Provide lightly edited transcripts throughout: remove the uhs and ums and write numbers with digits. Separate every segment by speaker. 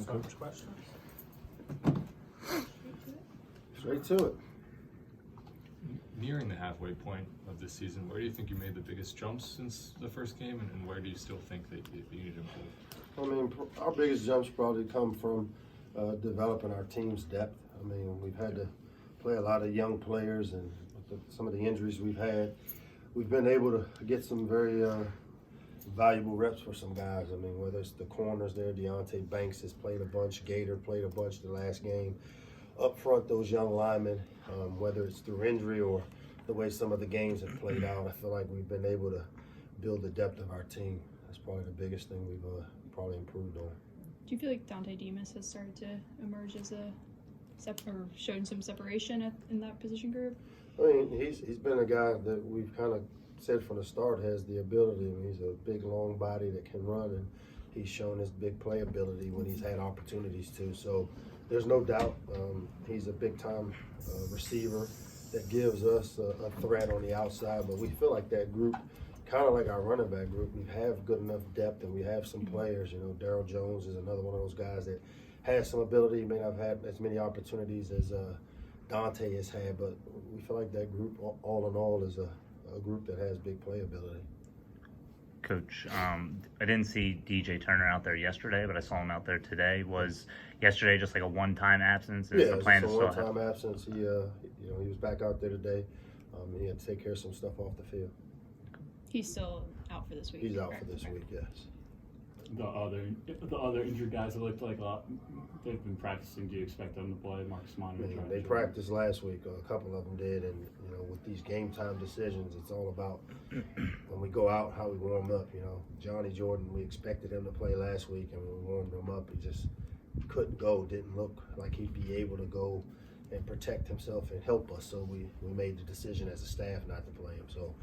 Speaker 1: Coach, questions?
Speaker 2: Straight to it.
Speaker 3: Nearing the halfway point of this season, where do you think you made the biggest jumps since the first game, and where do you still think that you need to improve?
Speaker 2: I mean, our biggest jumps probably come from developing our team's depth. I mean, we've had to play a lot of young players, and with some of the injuries we've had, we've been able to get some very valuable reps for some guys. I mean, whether it's the corners there, Deontay Banks has played a bunch, Gator played a bunch the last game. Up front, those young linemen, whether it's through injury or the way some of the games have played out, I feel like we've been able to build the depth of our team. That's probably the biggest thing we've probably improved on.
Speaker 4: Do you feel like Dante Demas has started to emerge as or shown some separation in that position group?
Speaker 2: I mean, he's been a guy that we've kind of said from the start has the ability. I mean, he's a big, long body that can run, and he's shown his big play ability when he's had opportunities to. So there's no doubt he's a big-time receiver that gives us a threat on the outside. But we feel like that group, kind of like our running back group, we have good enough depth, and we have some players. You know, Daryl Jones is another one of those guys that has some ability. He may not have had as many opportunities as Dante has had, but we feel like that group, all in all, is a group that has big play ability.
Speaker 5: Coach, I didn't see DJ Turner out there yesterday, but I saw him out there today. Was yesterday just like a one-time absence?
Speaker 2: Yeah,
Speaker 5: the plan
Speaker 2: it's a
Speaker 5: to
Speaker 2: one-time absence. He, he was back out there today. And he had to take care of some stuff off the field.
Speaker 4: He's still out for this week.
Speaker 2: He's out
Speaker 4: correct?
Speaker 2: for this week, yes.
Speaker 1: The other injured guys, it looked like they've been practicing. Do you expect them to play? Marcus Monty?
Speaker 2: They practiced last week. A couple of them did, and with these game time decisions, it's all about when we go out how we warm up. Johnny Jordan, we expected him to play last week, and when we warmed him up, he just couldn't go. Didn't look like he'd be able to go and protect himself and help us. So we made the decision as a staff not to play him. So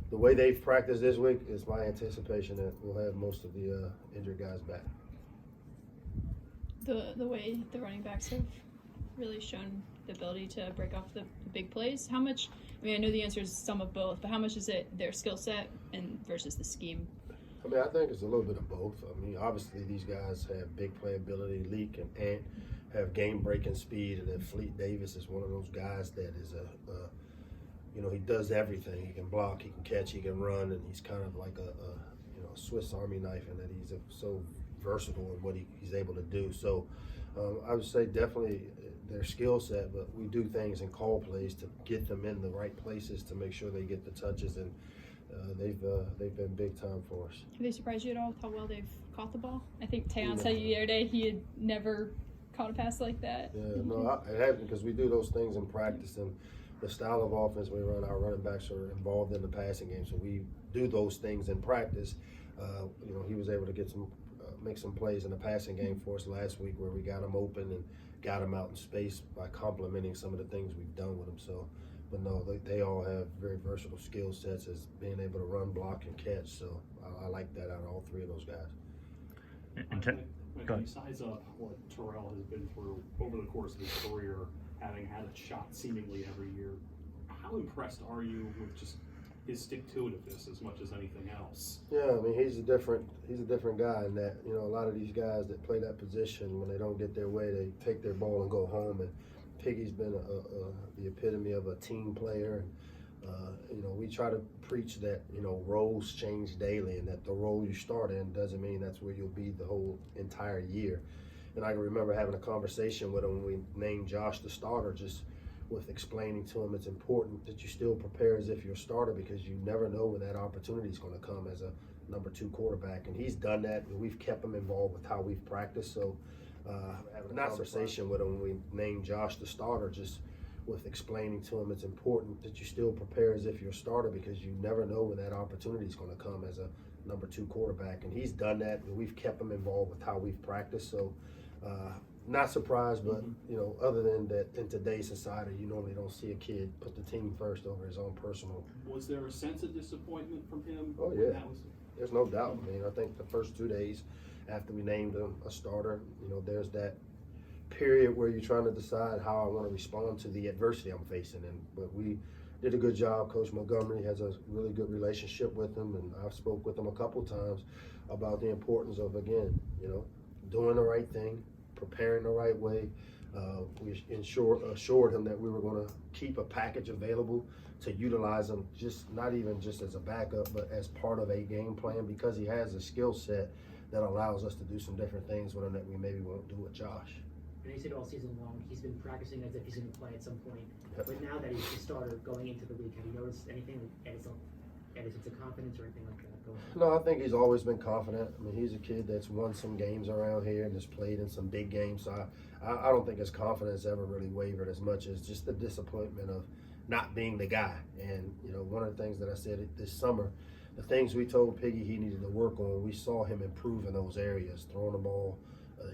Speaker 2: the way they've practiced this week is my anticipation that we'll have most of the injured guys back.
Speaker 4: The way the running backs have really shown the ability to break off the big plays. How much? I mean, I know the answer is some of both, but how much is it their skill set and versus the scheme?
Speaker 2: I mean, I think it's a little bit of both. I mean, obviously these guys have big playability. Leak and Ant have game-breaking speed, and then Fleet Davis is one of those guys that is he does everything. He can block, he can catch, he can run, and he's kind of like a Swiss Army knife in that he's so versatile in what he's able to do. So I would say definitely their skill set, but we do things in call plays to get them in the right places to make sure they get the touches, and they've been big time for us.
Speaker 4: Have they surprised you at all with how well they've caught the ball? I think Tayon said the other day he had never caught a pass like that.
Speaker 2: Yeah, no, it hasn't, because we do those things in practice, and the style of offense we run, our running backs are involved in the passing game, so we do those things in practice. He was able to get make some plays in the passing game for us last week where we got him open and got him out in space by complementing some of the things we've done with him. So, but no, they all have very versatile skill sets as being able to run, block, and catch. So I like that out of all three of those guys.
Speaker 1: When you size up what Terrell has been through over the course of his career, having had a shot seemingly every year, how impressed are you with just his stick-to-itiveness as much as anything else?
Speaker 2: Yeah, I mean, he's a different guy in that, a lot of these guys that play that position, when they don't get their way, they take their ball and go home. And Piggy's been the epitome of a team player. We try to preach that, roles change daily, and that the role you start in doesn't mean that's where you'll be the whole entire year. And I can remember having a conversation with him when we named Josh the starter, just with explaining to him it's important that you still prepare as if you're a starter, because you never know when that opportunity is going to come as a number 2 quarterback. And he's done that, and we've kept him involved with how we've practiced. So having a conversation with him when we named Josh the starter, just with explaining to him it's important that you still prepare as if you're a starter, because you never know when that opportunity is going to come as a number 2 quarterback. And he's done that, and we've kept him involved with how we've practiced. So not surprised, but other than that, in today's society, you normally don't see a kid put the team first over his own personal.
Speaker 1: Was there a sense of disappointment from him?
Speaker 2: Oh yeah, there's no doubt. I mean, I think the first 2 days after we named him a starter, there's that period where you're trying to decide how I want to respond to the adversity I'm facing. But we did a good job. Coach Montgomery has a really good relationship with him, and I've spoke with him a couple times about the importance of, again, doing the right thing, preparing the right way. We assured him that we were going to keep a package available to utilize him, not even just as a backup, but as part of a game plan, because he has a skill set that allows us to do some different things with him that we maybe won't do with Josh.
Speaker 6: And he said all season long he's been practicing as if he's going to play at some point.
Speaker 2: Yep.
Speaker 6: But now that he's the starter going into the week, have you noticed anything added to confidence or anything like that going on?
Speaker 2: No, I think he's always been confident. I mean, he's a kid that's won some games around here and has played in some big games. So I don't think his confidence ever really wavered as much as just the disappointment of not being the guy. And, you know, one of the things that I said this summer, the things we told Piggy he needed to work on, we saw him improve in those areas, throwing the ball,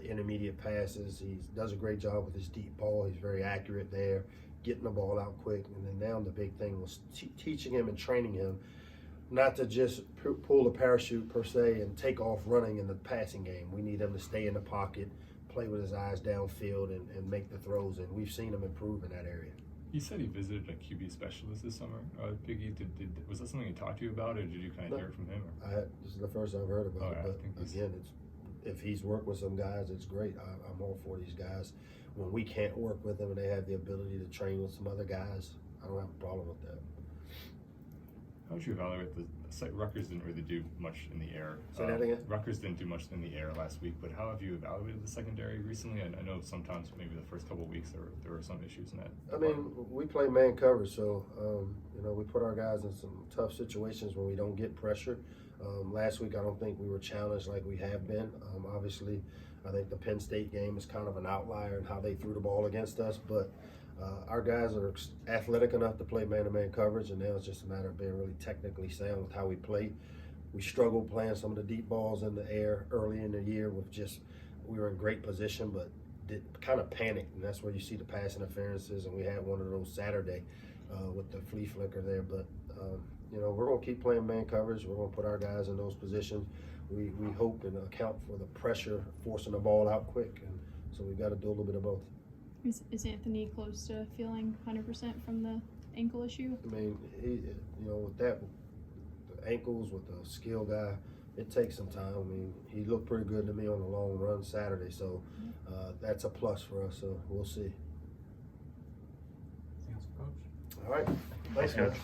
Speaker 2: intermediate passes. He does a great job with his deep ball. He's very accurate there, getting the ball out quick. And then now the big thing was teaching him and training him not to just pull the parachute per se and take off running in the passing game. We need him to stay in the pocket, play with his eyes downfield, and make the throws. And we've seen him improve in that area.
Speaker 3: He said he visited a QB specialist this summer. Piggy, was that something he talked to you about, or did you kind of hear it from him?
Speaker 2: This is the first I've heard about it.
Speaker 3: I think
Speaker 2: But again, if he's worked with some guys, it's great. I'm all for these guys. When we can't work with them and they have the ability to train with some other guys, I don't have a problem with that.
Speaker 3: How would you evaluate the site? Rutgers didn't really do much in the air.
Speaker 2: Say that again?
Speaker 3: Rutgers didn't do much in the air last week, but how have you evaluated the secondary recently? I know sometimes maybe the first couple of weeks there were some issues in that.
Speaker 2: I mean, we play man coverage, so you know, we put our guys in some tough situations when we don't get pressure. Last week, I don't think we were challenged like we have been. Obviously, I think the Penn State game is kind of an outlier in how they threw the ball against us, but our guys are athletic enough to play man-to-man coverage, and now it's just a matter of being really technically sound with how we play. We struggled playing some of the deep balls in the air early in the year we were in great position, but kind of panicked, and that's where you see the pass interferences, and we had one of those Saturday with the flea flicker there. But you know, we're going to keep playing man coverage. We're going to put our guys in those positions. We hope and account for the pressure, forcing the ball out quick, and so we've got to do a little bit of both.
Speaker 4: Is Anthony close to feeling 100% from the ankle issue?
Speaker 2: I mean, with the ankles, with the skill guy, it takes some time. I mean, he looked pretty good to me on the long run Saturday, so that's a plus for us. So we'll see.
Speaker 7: Anything else, Coach?
Speaker 2: All right, thanks,
Speaker 5: Coach.
Speaker 2: man.